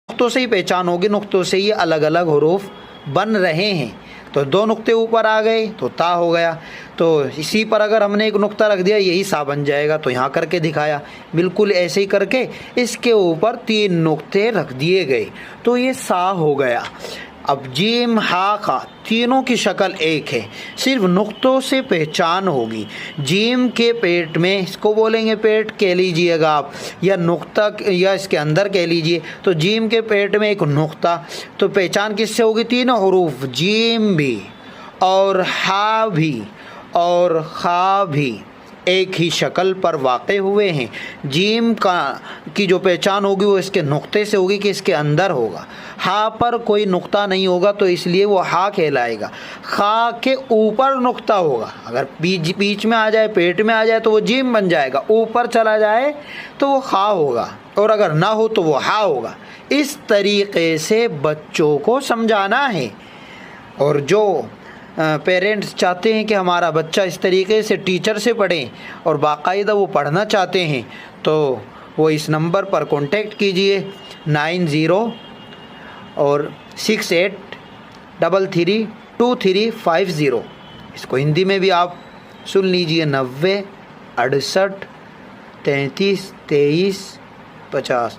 नुक्तों से ही पहचान होगी, नुक्तों से ही अलग अलग हुरूफ बन रहे हैं। तो 2 नुक्ते ऊपर आ गए तो ता हो गया। तो इसी पर अगर हमने एक नुक्ता रख दिया यही सा बन जाएगा, तो यहाँ करके दिखाया। बिल्कुल ऐसे ही करके इसके ऊपर 3 नुक्ते रख दिए गए तो ये सा हो गया। अब जीम हा का तीनों की शक्ल एक है, सिर्फ नुक्तों से पहचान होगी। जीम के पेट में, इसको बोलेंगे पेट कह लीजिएगा आप, या नुक्ता या इसके अंदर कह लीजिए। तो जीम के पेट में एक नुक्ता, तो पहचान किससे होगी? तीनों हरूफ, जीम भी और हा भी और खा भी एक ही शक्ल पर वाक़े हुए हैं। जीम की जो पहचान होगी वो इसके नुक्ते से होगी कि इसके अंदर होगा। हा पर कोई नुक्ता नहीं होगा तो इसलिए वो हा कहलाएगा। खा के ऊपर नुक्ता होगा, अगर बीच में आ जाए, पेट में आ जाए तो वो जीम बन जाएगा, ऊपर चला जाए तो वो खा होगा, और अगर ना हो तो वो हा होगा। इस तरीक़े से बच्चों को समझाना है। और जो पेरेंट्स चाहते हैं कि हमारा बच्चा इस तरीके से टीचर से पढ़े और बाकायदा वो पढ़ना चाहते हैं, तो वो इस नंबर पर कांटेक्ट कीजिए 90 और 68332350। इसको हिंदी में भी आप सुन लीजिए, 90 68 33 23 50।